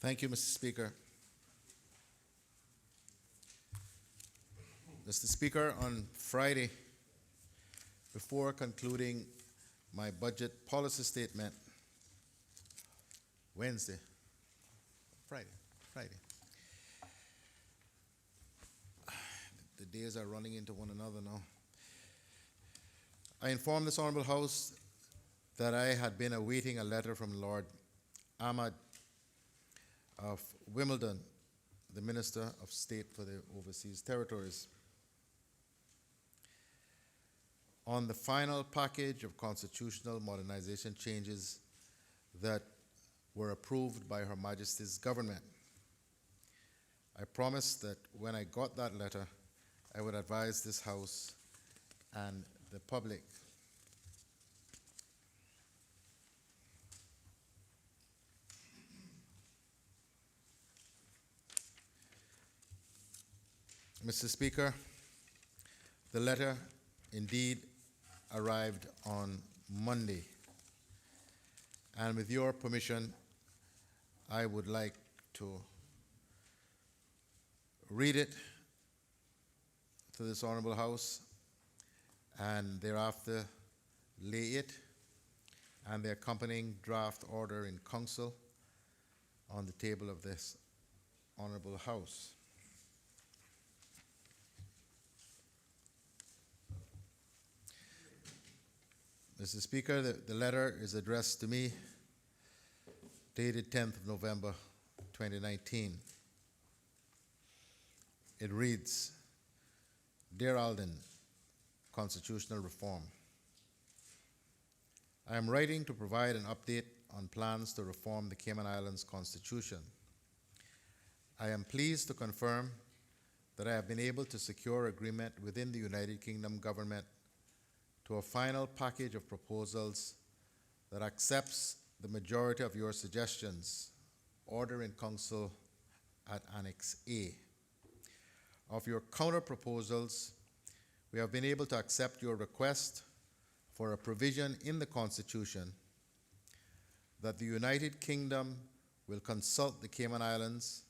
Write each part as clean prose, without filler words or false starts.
Thank you, Mr. Speaker. Mr. Speaker, on Friday, before concluding my budget policy statement, Friday. The days are running into one another now. I informed this Honorable House that I had been awaiting a letter from Lord Ahmad of Wimbledon, the Minister of State for the Overseas Territories, on the final package of constitutional modernization changes that were approved by Her Majesty's government. I promised that when I got that letter, I would advise this House and the public. Mr. Speaker, the letter indeed arrived on Monday, and with your permission, I would like to read it to this Honorable House and thereafter lay it and the accompanying draft order in council on the table of this Honorable House. Mr. Speaker, the letter is addressed to me, dated 10th of November, 2019. It reads, Dear Alden, Constitutional Reform. I am writing to provide an update on plans to reform the Cayman Islands Constitution. I am pleased to confirm that I have been able to secure agreement within the United Kingdom government to a final package of proposals that accepts the majority of your suggestions, order in council at Annex A. Of your counter proposals, we have been able to accept your request for a provision in the Constitution that the United Kingdom will consult the Cayman Islands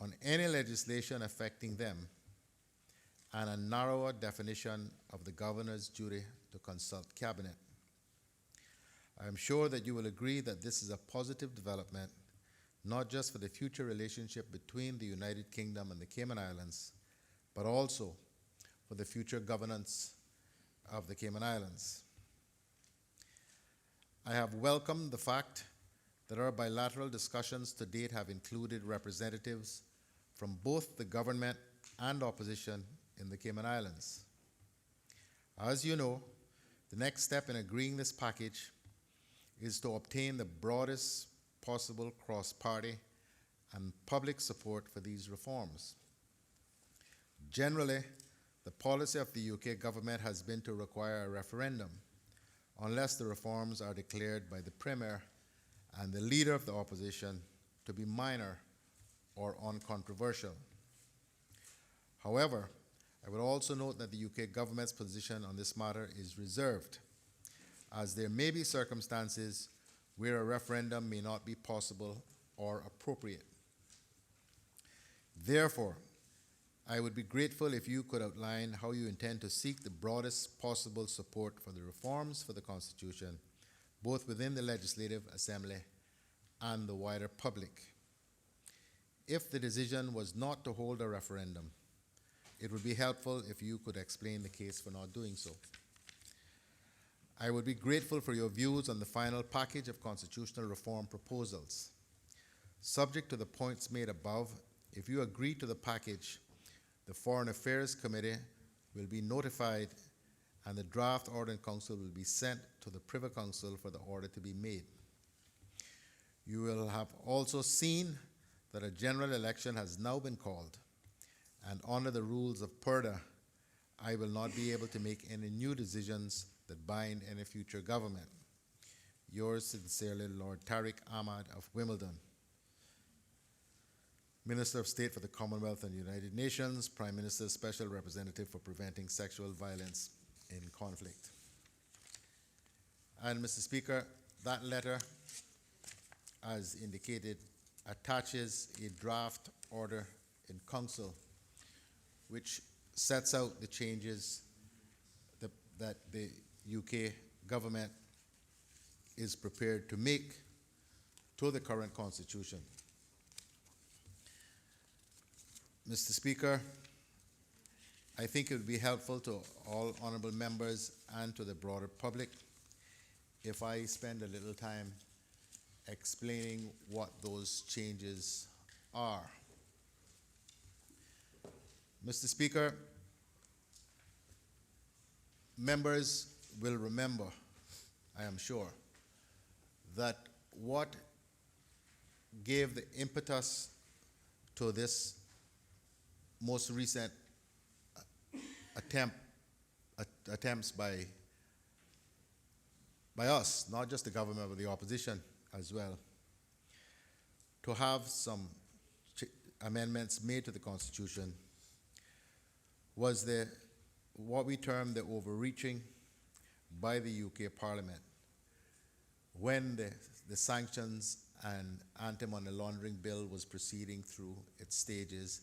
on any legislation affecting them, and a narrower definition of the governor's duty to consult cabinet. I am sure that you will agree that this is a positive development, not just for the future relationship between the United Kingdom and the Cayman Islands, but also for the future governance of the Cayman Islands. I have welcomed the fact that our bilateral discussions to date have included representatives from both the government and opposition in the Cayman Islands. As you know, the next step in agreeing this package is to obtain the broadest possible cross-party and public support for these reforms. Generally, the policy of the UK government has been to require a referendum unless the reforms are declared by the Premier and the Leader of the Opposition to be minor or uncontroversial. However, I would also note that the UK government's position on this matter is reserved, as there may be circumstances where a referendum may not be possible or appropriate. Therefore, I would be grateful if you could outline how you intend to seek the broadest possible support for the reforms for the Constitution, both within the Legislative Assembly and the wider public. If the decision was not to hold a referendum, it would be helpful if you could explain the case for not doing so. I would be grateful for your views on the final package of constitutional reform proposals. Subject to the points made above, if you agree to the package, the Foreign Affairs Committee will be notified and the draft order in council will be sent to the Privy Council for the order to be made. You will have also seen that a general election has now been called, and under the rules of PERDA, I will not be able to make any new decisions that bind any future government. Yours sincerely, Lord Tariq Ahmad of Wimbledon, Minister of State for the Commonwealth and United Nations, Prime Minister's Special Representative for Preventing Sexual Violence in Conflict. And Mr. Speaker, that letter, as indicated attaches a draft order in council which sets out the changes that the UK government is prepared to make to the current constitution. Mr. Speaker, I think it would be helpful to all honorable members and to the broader public if I spend a little time explaining what those changes are. Mr. Speaker, members will remember, I am sure, that what gave the impetus to this most recent attempts by us, not just the government but the opposition as well, to have some amendments made to the Constitution was what we term the overreaching by the UK Parliament when the Sanctions and Anti-Money Laundering Bill was proceeding through its stages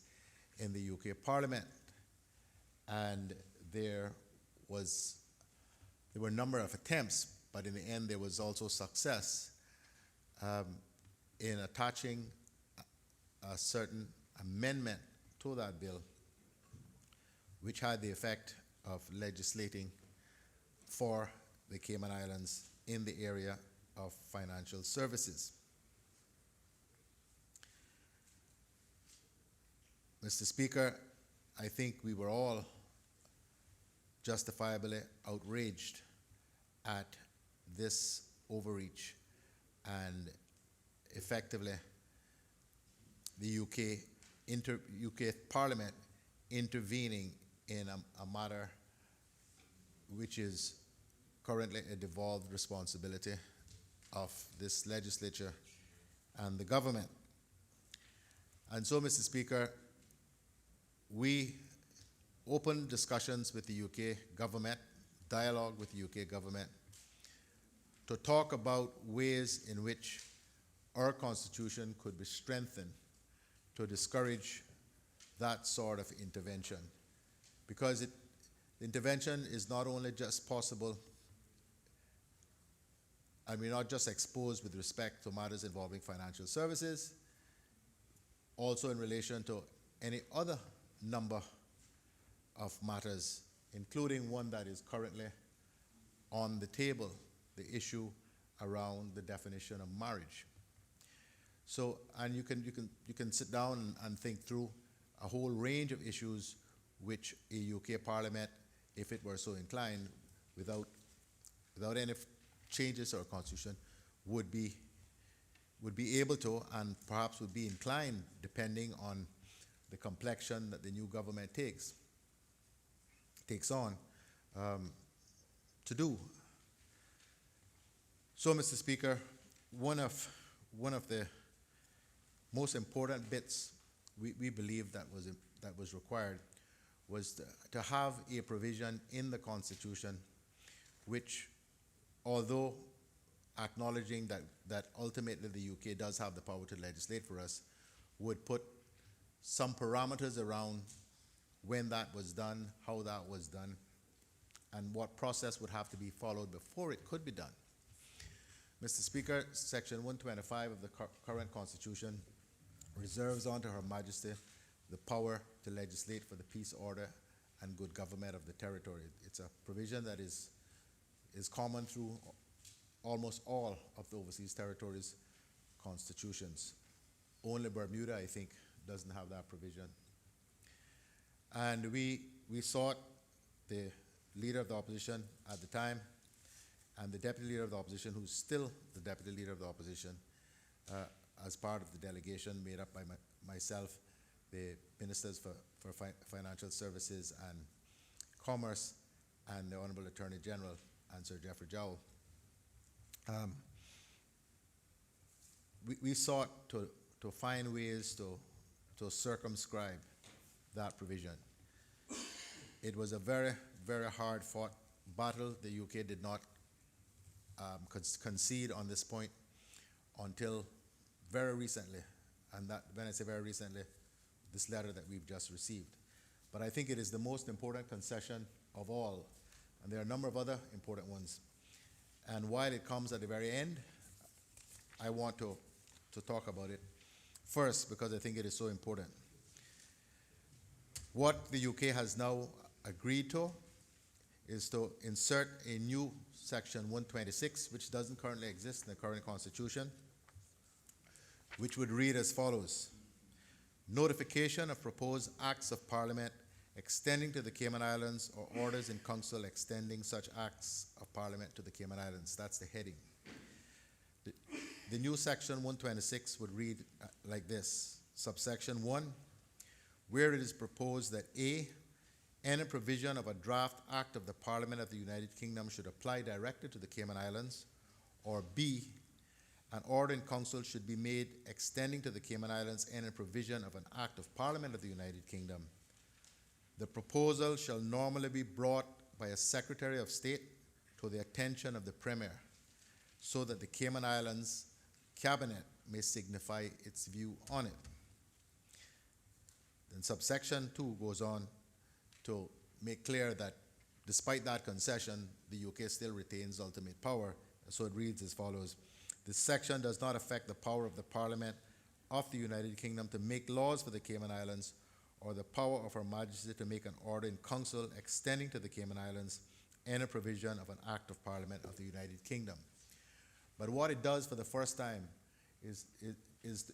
in the UK Parliament. And there were a number of attempts, but in the end there was also success in attaching a certain amendment to that bill which had the effect of legislating for the Cayman Islands in the area of financial services. Mr. Speaker, I think we were all justifiably outraged at this overreach and effectively the UK Parliament intervening in a matter which is currently a devolved responsibility of this legislature and the government. And so, Mr. Speaker, we opened discussions with the UK government, dialogue with the UK government, to talk about ways in which our constitution could be strengthened to discourage that sort of intervention. Because intervention is not only just possible, and we're not just exposed with respect to matters involving financial services, also in relation to any other number of matters, including one that is currently on the table, the issue around the definition of marriage. So, and you can sit down and think through a whole range of issues which a UK Parliament, if it were so inclined, without any changes to our constitution, would be able to, and perhaps would be inclined, depending on the complexion that the new government takes on, to do. So, Mr. Speaker, one of the most important bits we believe that was required was to have a provision in the Constitution which, although acknowledging that ultimately the UK does have the power to legislate for us, would put some parameters around when that was done, how that was done, and what process would have to be followed before it could be done. Mr. Speaker, Section 125 of the current Constitution reserves unto Her Majesty the power to legislate for the peace, order, and good government of the territory. It's a provision that is common through almost all of the overseas territories' constitutions. Only Bermuda, I think, doesn't have that provision. And we sought the leader of the opposition at the time and the deputy leader of the opposition, who's still the deputy leader of the opposition, as part of the delegation made up by myself, the ministers for financial services and commerce, and the Honorable Attorney General and Sir Geoffrey Jowell. We sought to find ways to circumscribe that provision. It was a very, very hard fought battle. The UK did not concede on this point until very recently, and that, when I say very recently, this letter that we've just received. But I think it is the most important concession of all, and there are a number of other important ones. And while it comes at the very end, I want to talk about it first because I think it is so important. What the UK has now agreed to is to insert a new section 126, which doesn't currently exist in the current constitution, which would read as follows: notification of proposed acts of parliament extending to the Cayman Islands or orders in council extending such acts of parliament to the Cayman Islands. That's the heading. The new section 126 would read like this. Subsection 1, where it is proposed that A, any provision of a draft act of the Parliament of the United Kingdom should apply directly to the Cayman Islands, or B, an order in council should be made extending to the Cayman Islands any provision of an act of Parliament of the United Kingdom. The proposal shall normally be brought by a Secretary of State to the attention of the Premier, so that the Cayman Islands Cabinet may signify its view on it. Then subsection 2 goes on to make clear that despite that concession, the UK still retains ultimate power. So it reads as follows: this section does not affect the power of the Parliament of the United Kingdom to make laws for the Cayman Islands, or the power of Her Majesty to make an order in council extending to the Cayman Islands any provision of an act of Parliament of the United Kingdom. But what it does for the first time is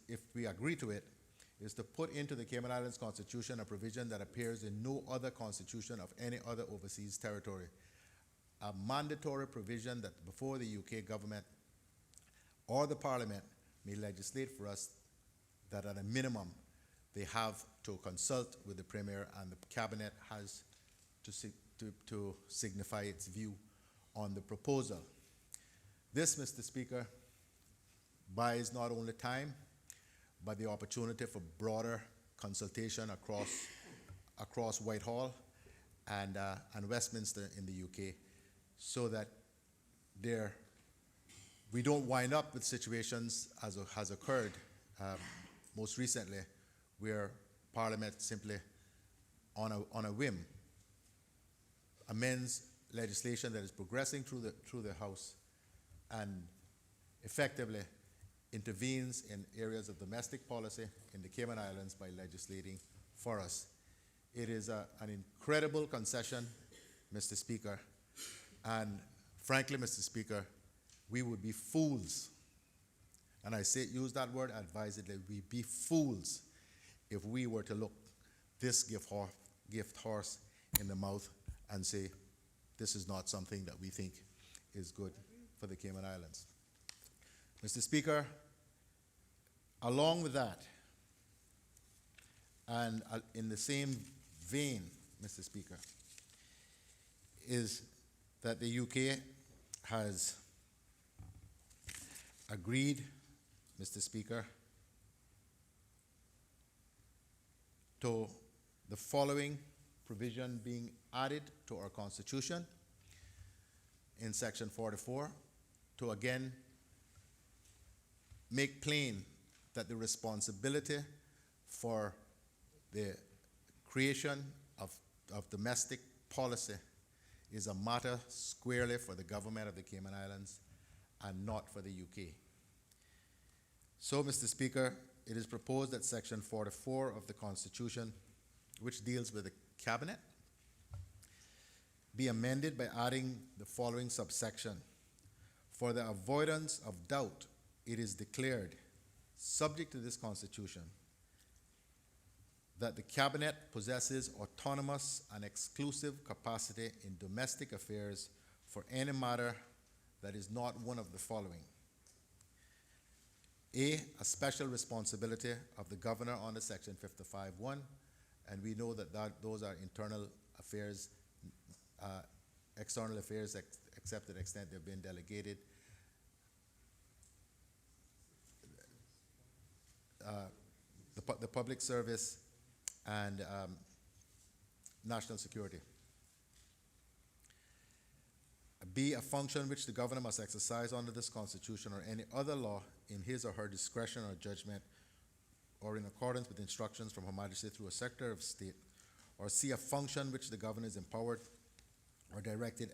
if we agree to it, is to put into the Cayman Islands Constitution a provision that appears in no other constitution of any other overseas territory. A mandatory provision that before the UK government or the Parliament may legislate for us, that at a minimum they have to consult with the Premier, and the Cabinet has to signify its view on the proposal. This, Mr. Speaker, buys not only time, but the opportunity for broader consultation across Whitehall and Westminster in the UK, so that we don't wind up with situations as has occurred most recently, where Parliament simply, on a whim, amends legislation that is progressing through the House and effectively intervenes in areas of domestic policy in the Cayman Islands by legislating for us. It is an incredible concession, Mr. Speaker, and frankly, Mr. Speaker, we would be fools, and I use that word advisedly, we'd be fools if we were to look this gift horse in the mouth and say, this is not something that we think is good for the Cayman Islands. Mr. Speaker, along with that, and in the same vein, Mr. Speaker, is that the UK has agreed, Mr. Speaker, to the following provision being added to our Constitution in Section 44, to again make plain that the responsibility for the creation of domestic policy is a matter squarely for the government of the Cayman Islands and not for the UK. So, Mr. Speaker, it is proposed that Section 44 of the Constitution, which deals with the Cabinet, be amended by adding the following subsection: for the avoidance of doubt, it is declared, subject to this Constitution, that the Cabinet possesses autonomous and exclusive capacity in domestic affairs for any matter that is not one of the following: A, special responsibility of the governor under Section 55(1), and we know that those are internal affairs, external affairs, except to the extent they've been delegated. The public service and national security. B, a function which the governor must exercise under this Constitution or any other law in his or her discretion or judgment or in accordance with instructions from Her Majesty through a secretary of state, or C, a function which the governor is empowered or directed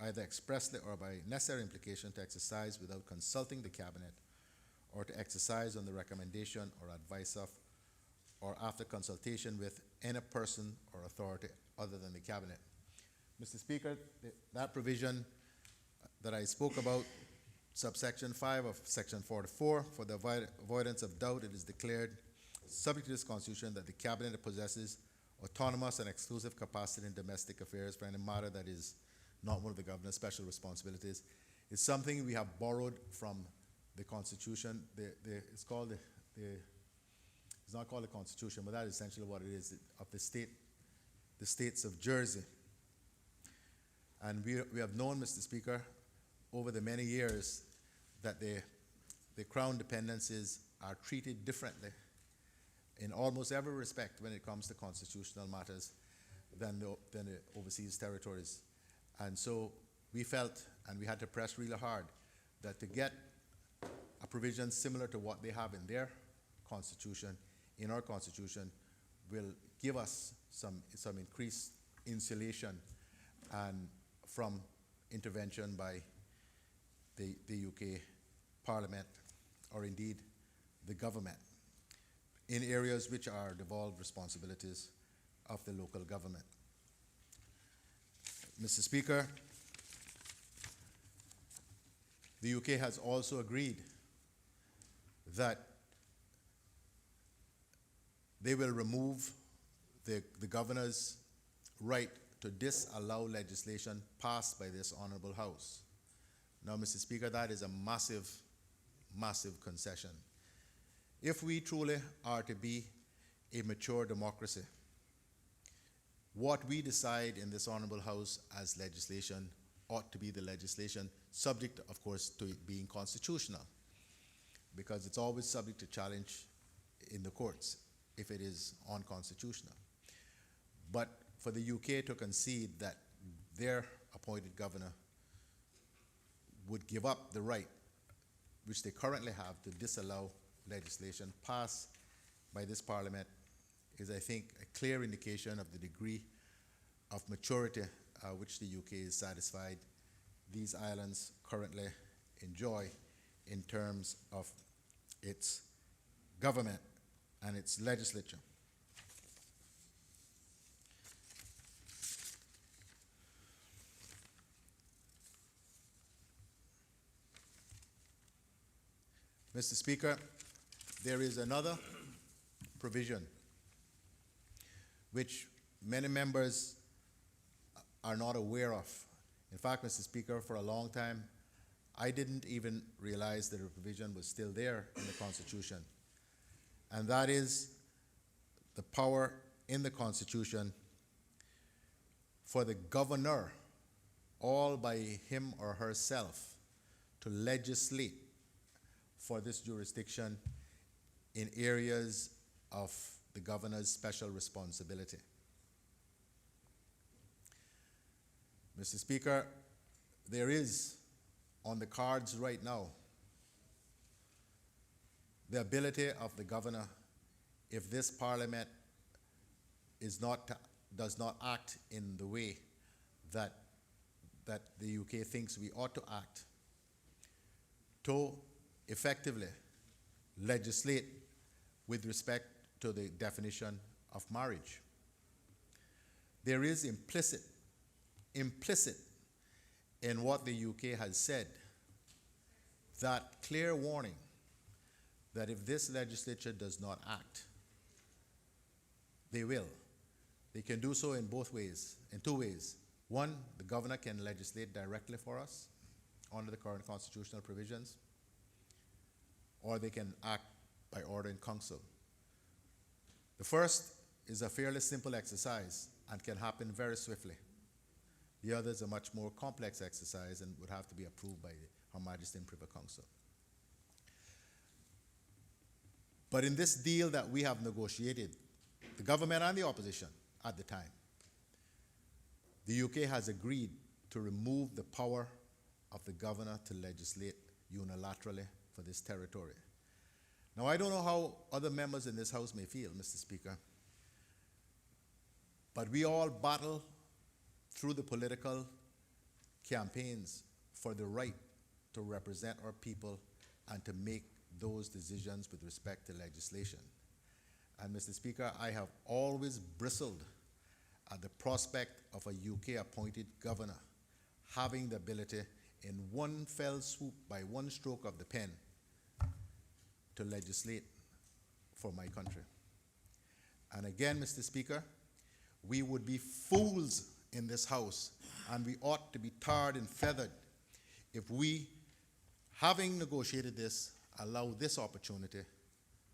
either expressly or by necessary implication to exercise without consulting the cabinet, or to exercise on the recommendation or advice of, or after consultation with any person or authority other than the cabinet. Mr. Speaker, that provision that I spoke about, subsection 5 of section 44, for the avoidance of doubt, it is declared subject to this Constitution that the cabinet possesses autonomous and exclusive capacity in domestic affairs for any matter that is not one of the governor's special responsibilities. It's something we have borrowed from the Constitution. It's not called the Constitution, but that is essentially what it is, of the states of Jersey. And we have known, Mr. Speaker, over the many years that the Crown dependencies are treated differently in almost every respect when it comes to constitutional matters than the overseas territories. And so we felt, and we had to press really hard, that to get a provision similar to what they have in their constitution, in our constitution, will give us some increased insulation and from intervention by the UK Parliament, or indeed the government, in areas which are devolved responsibilities of the local government. Mr. Speaker, the UK has also agreed that they will remove the governor's right to disallow legislation passed by this Honorable House. Now, Mr. Speaker, that is a massive, massive concession. If we truly are to be a mature democracy, what we decide in this Honorable House as legislation ought to be the legislation, subject, of course, to it being constitutional, because it's always subject to challenge in the courts if it is unconstitutional. But for the UK to concede that their appointed governor would give up the right, which they currently have, to disallow legislation passed by this Parliament is, I think, a clear indication of the degree of maturity which the UK is satisfied these islands currently enjoy in terms of its government and its legislature. Mr. Speaker, there is another provision which many members are not aware of. In fact, Mr. Speaker, for a long time, I didn't even realize that a provision was still there in the Constitution. And that is the power in the Constitution for the governor, all by him or herself, to legislate for this jurisdiction in areas of the governor's special responsibility. Mr. Speaker, there is on the cards right now the ability of the governor, if this Parliament does not act in the way that the UK thinks we ought to act, to effectively legislate with respect to the definition of marriage. There is implicit in what the UK has said that clear warning that if this legislature does not act, they will. They can do so in both ways, in two ways. One, the governor can legislate directly for us under the current constitutional provisions, or they can act by order in council. The first is a fairly simple exercise and can happen very swiftly. The other is a much more complex exercise and would have to be approved by Her Majesty and Privy Council. But in this deal that we have negotiated, the government and the opposition at the time, the UK has agreed to remove the power of the governor to legislate unilaterally for this territory. Now, I don't know how other members in this House may feel, Mr. Speaker, but we all battle through the political campaigns for the right to represent our people and to make those decisions with respect to legislation. And Mr. Speaker, I have always bristled at the prospect of a UK appointed governor having the ability in one fell swoop, by one stroke of the pen, to legislate for my country. And again, Mr. Speaker, we would be fools in this House, and we ought to be tarred and feathered if we, having negotiated this, allow this opportunity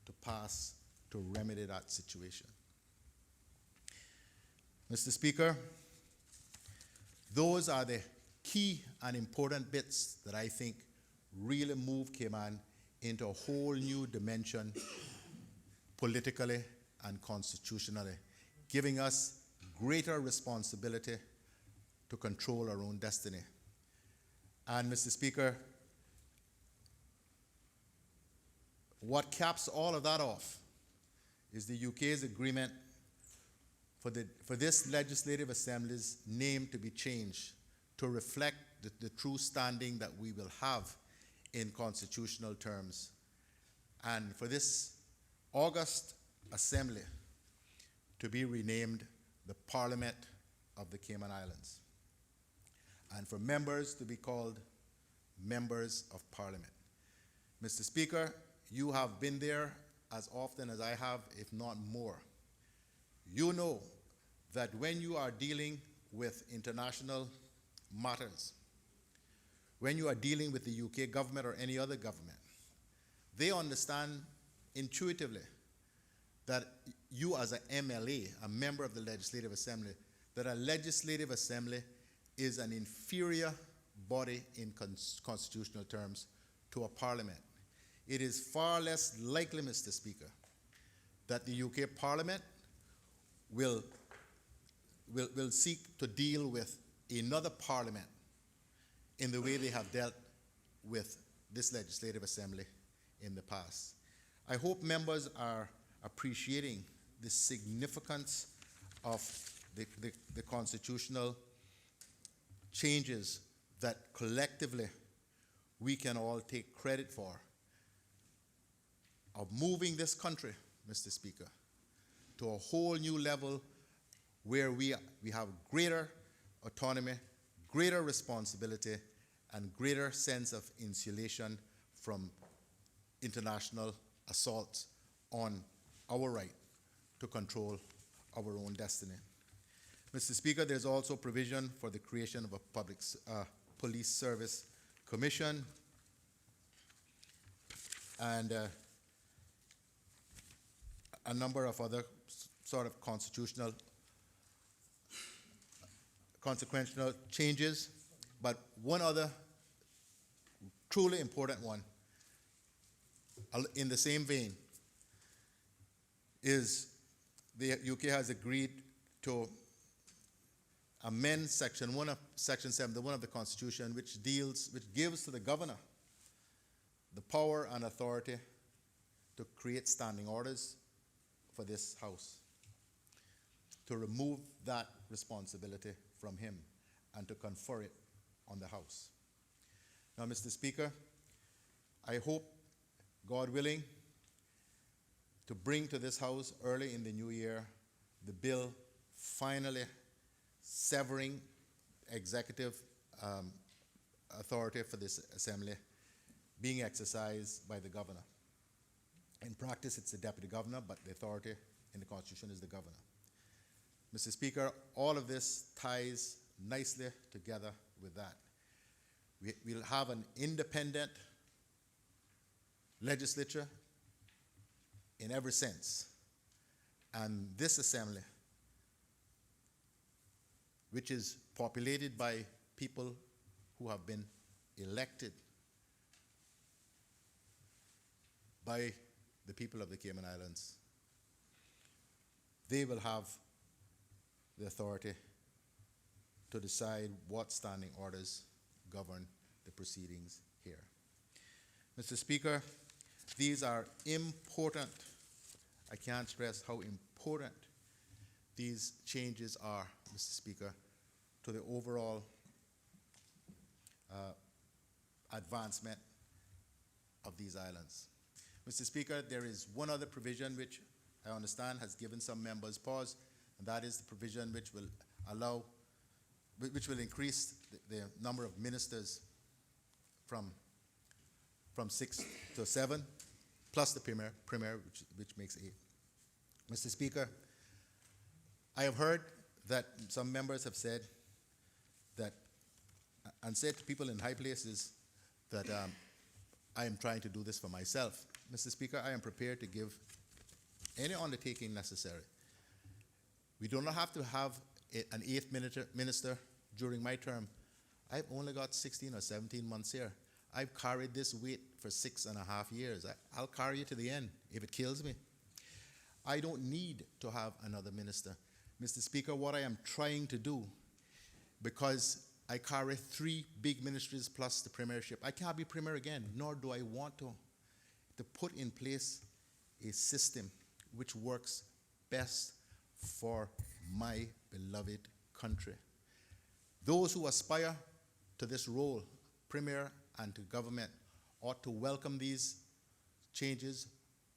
to pass to remedy that situation. Mr. Speaker, those are the key and important bits that I think really move Cayman into a whole new dimension politically and constitutionally, giving us greater responsibility to control our own destiny. And Mr. Speaker, what caps all of that off is the UK's agreement for this Legislative Assembly's name to be changed to reflect the true standing that we will have in constitutional terms. And for this August Assembly to be renamed the Parliament of the Cayman Islands, and for members to be called Members of Parliament. Mr. Speaker, you have been there as often as I have, if not more. You know that when you are dealing with international matters, when you are dealing with the UK government or any other government, they understand intuitively that you as an MLA, a member of the Legislative Assembly, that a Legislative Assembly is an inferior body in constitutional terms to a parliament. It is far less likely, Mr. Speaker, that the UK Parliament will seek to deal with another parliament in the way they have dealt with this Legislative Assembly in the past. I hope members are appreciating the significance of the constitutional changes that collectively we can all take credit for, of moving this country, Mr. Speaker, to a whole new level where we have greater autonomy, greater responsibility, and greater sense of insulation from international assaults on our right to control our own destiny. Mr. Speaker, there's also provision for the creation of a public police service commission, and a number of other sort of consequential changes. But one other truly important one, in the same vein, is the UK has agreed to amend Section 71 of the Constitution, which gives to the governor the power and authority to create standing orders for this House, to remove that responsibility from him and to confer it on the House. Now, Mr. Speaker, I hope, God willing, to bring to this House early in the new year the bill finally severing executive authority for this assembly being exercised by the governor. In practice, it's the deputy governor, but the authority in the Constitution is the governor. Mr. Speaker, all of this ties nicely together with that. We'll have an independent legislature in every sense. And this assembly, which is populated by people who have been elected by the people of the Cayman Islands, they will have the authority to decide what standing orders govern the proceedings here. Mr. Speaker, These are important. I can't stress how important these changes are, Mr. Speaker, to the overall advancement of these islands. Mr. Speaker, there is one other provision which I understand has given some members pause, and that is the provision which will allow, which will increase the number of ministers from 6 to 7, plus the premier which makes 8. Mr. Speaker, I have heard that some members have said that, and said to people in high places that I am trying to do this for myself. Mr. Speaker, I am prepared to give any undertaking necessary. We do not have to have an 8th minister during my term. I've only got 16 or 17 months here. I've carried this weight for 6.5 years. I'll carry it to the end if it kills me. I don't need to have another minister. Mr. Speaker, what I am trying to do, because I carry 3 big ministries plus the premiership, I can't be premier again, nor do I want to put in place a system which works best for my beloved country. Those who aspire to this role, premier and to government, ought to welcome these changes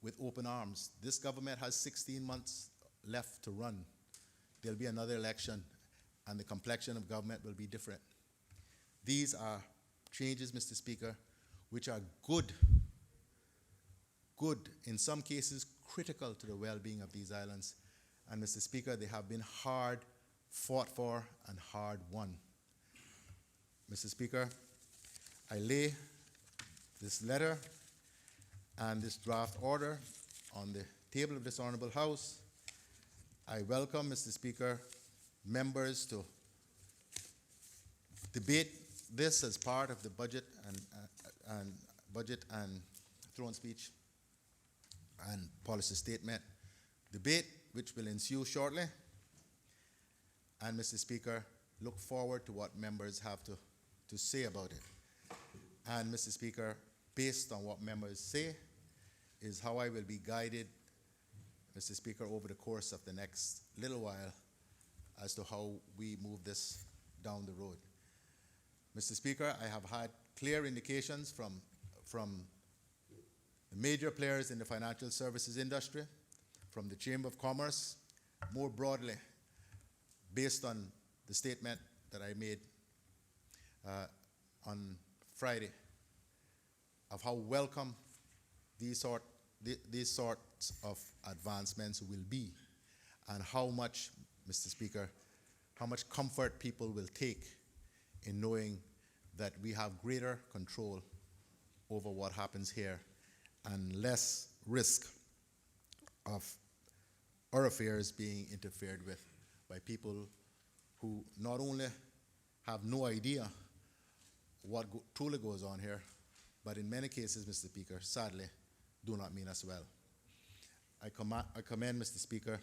with open arms. This government has 16 months left to run. There'll be another election, and the complexion of government will be different. These are changes, Mr. Speaker, which are good, in some cases critical to the well-being of these islands. And Mr. Speaker, they have been hard fought for and hard won. Mr. Speaker, I lay this letter and this draft order on the table of this Honorable House. I welcome, Mr. Speaker, members to debate this as part of the budget and throne speech and policy statement debate, which will ensue shortly. And Mr. Speaker, look forward to what members have to say about it. And Mr. Speaker, based on what members say, is how I will be guided, Mr. Speaker, over the course of the next little while as to how we move this down the road. Mr. Speaker, I have had clear indications from the major players in the financial services industry, from the Chamber of Commerce, more broadly, based on the statement that I made on Friday, of how welcome these sorts of advancements will be, and how much, Mr. Speaker, how much comfort people will take in knowing that we have greater control over what happens here and less risk of our affairs being interfered with by people who not only have no idea what truly goes on here, but in many cases, Mr. Speaker, sadly, do not mean us well. I commend, Mr. Speaker,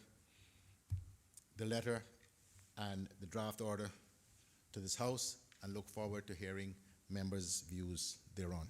the letter and the draft order to this House, and look forward to hearing members' views thereon.